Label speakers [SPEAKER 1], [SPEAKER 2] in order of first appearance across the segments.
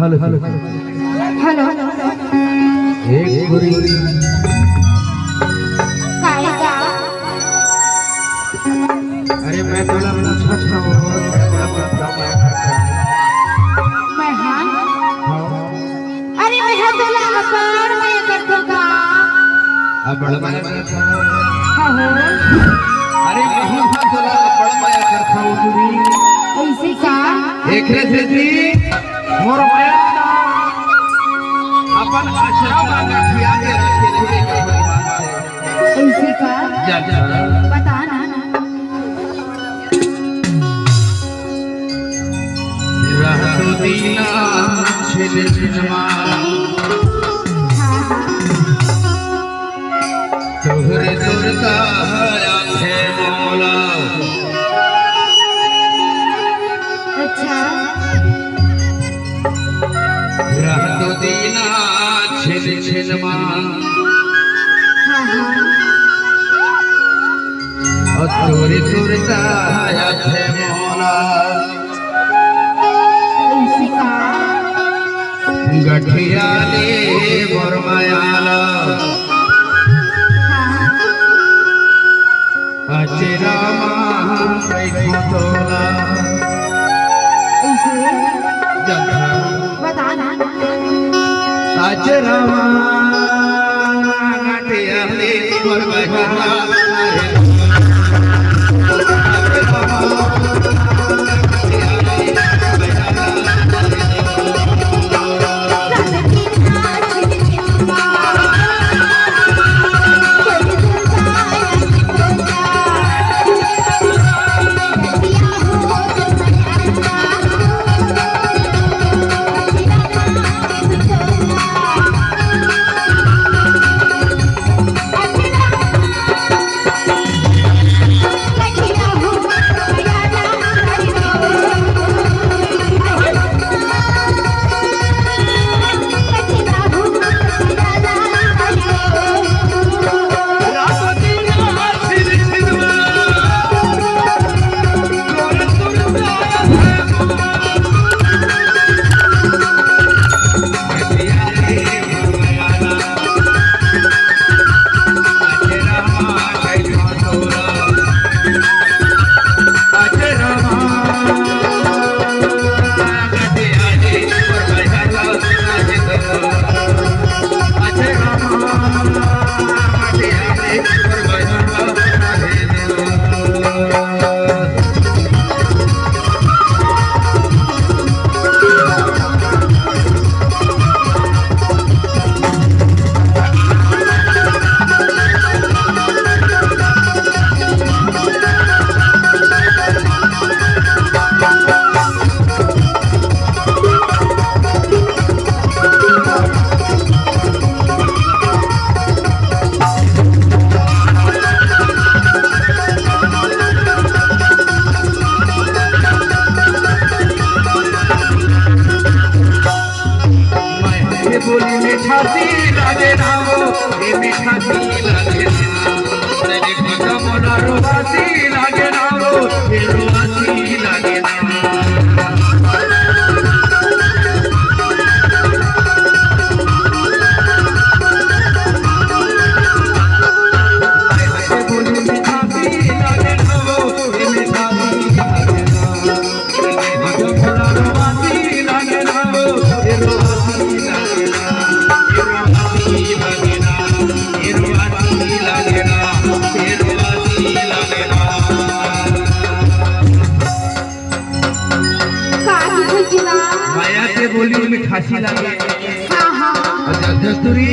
[SPEAKER 1] Hello hello
[SPEAKER 2] hello
[SPEAKER 1] एक गोरी
[SPEAKER 2] काय का
[SPEAKER 1] अरे मैं बोला पूछा था वो
[SPEAKER 2] मैं हाँ
[SPEAKER 1] हाँ
[SPEAKER 2] अरे मैं हाँ तुला अपार मैं करतो का
[SPEAKER 1] अब बड़ा माया करता हूँ।
[SPEAKER 2] हाँ हो
[SPEAKER 1] अरे बहुत था बोला बड़ा माया करता हूँ तुम्ही
[SPEAKER 2] ऐसे का
[SPEAKER 1] एक से जी मोर माया ना अपन आश्रम में किया के रखे रहे भगवान से
[SPEAKER 2] ऐसे का
[SPEAKER 1] जा जा
[SPEAKER 2] बता ना
[SPEAKER 1] रहतो दीना छिल छिलमा तोहरे दुर्गा आखे मौला
[SPEAKER 2] अच्छा
[SPEAKER 1] रहतो दीना छिल छिलमा
[SPEAKER 2] हाँ हाँ
[SPEAKER 1] और तोहरे दुर्गा आखे मौला
[SPEAKER 2] ऐसे का
[SPEAKER 1] गठिया ले बरमायाला
[SPEAKER 2] हाँ
[SPEAKER 1] अचरा बैठो तोला
[SPEAKER 2] ऐसे
[SPEAKER 1] जथा
[SPEAKER 2] बता ना
[SPEAKER 1] अचरा गठिया ले बरमायाला बोली मिठासी लागे नामो ये मिठासी लागे नामो तेरे भगा मोना रोवासी लागे नामो ये रोवासी लागे नामो बोली मिठासी लागे नामो ये मिठासी लागे नामो तेरे भगा मोना रोवासी लागे नामो ये रोवासी लागे माया से बोली मिठासी लागे
[SPEAKER 2] हाँ हाँ
[SPEAKER 1] दस्तूरी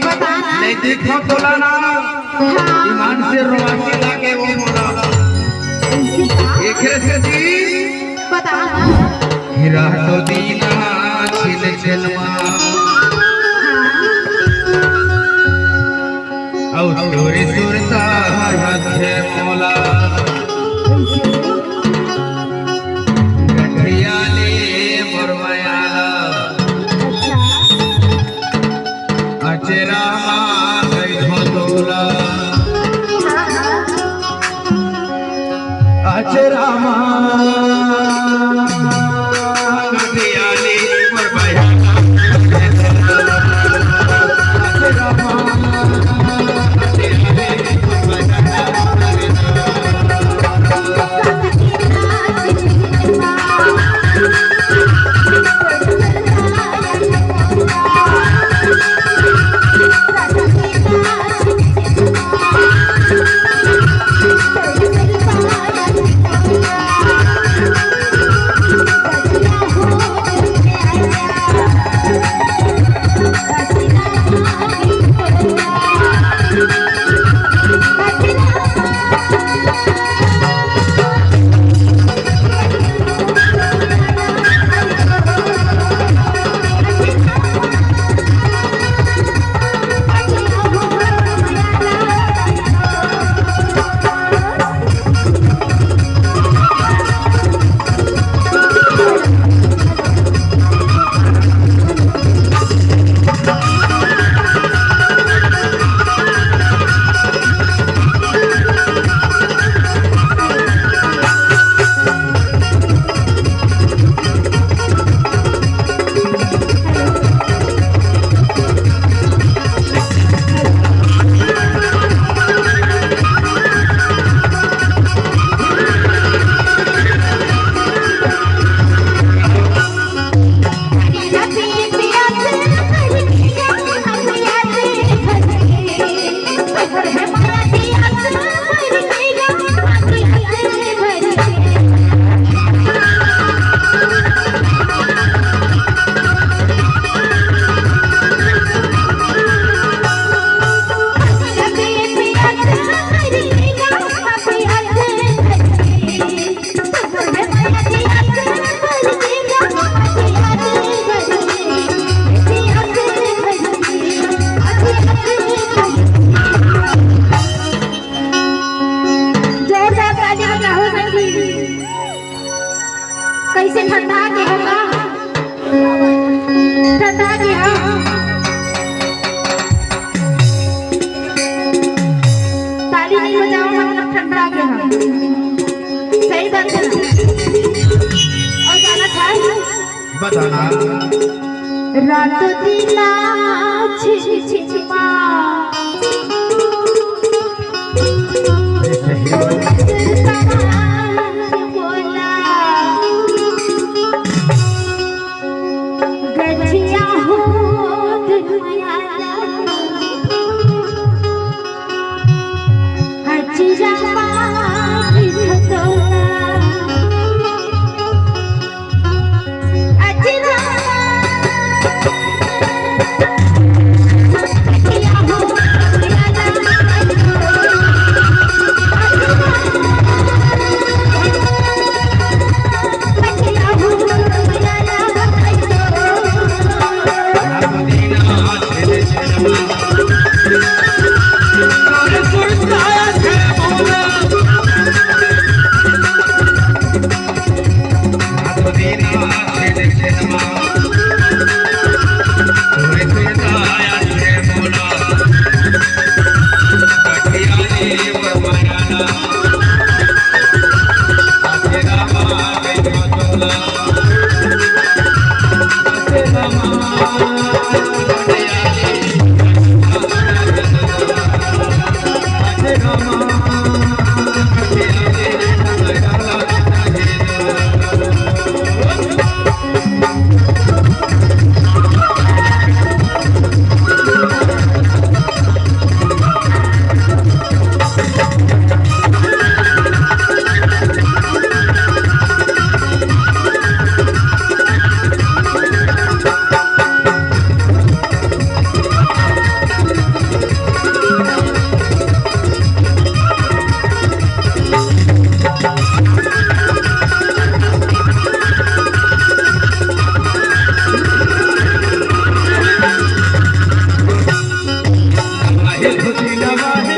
[SPEAKER 2] बता ना
[SPEAKER 1] नहीं देखो बोला ना ईमान से रोवासी लागे वो मोला
[SPEAKER 2] ऐसे का
[SPEAKER 1] एक से जी
[SPEAKER 2] बता ना
[SPEAKER 1] हीरा तो दीना छिल छिलमा और तोरे सुरता हाथे मोला गठिया ले बरमायाला अचरा बैठो तोला अचरा गठिया ले बरमायाला
[SPEAKER 2] कैसे ठंडा के होगा ठंडा के हो ताली नहीं बजाओ मतलब ठंडा के हो सही बात है और गाना था
[SPEAKER 1] बताना
[SPEAKER 2] रात दिन छिछिमा बोला गठिया हो दुनिया हचिरा की खतोला अचिरा
[SPEAKER 1] Namahe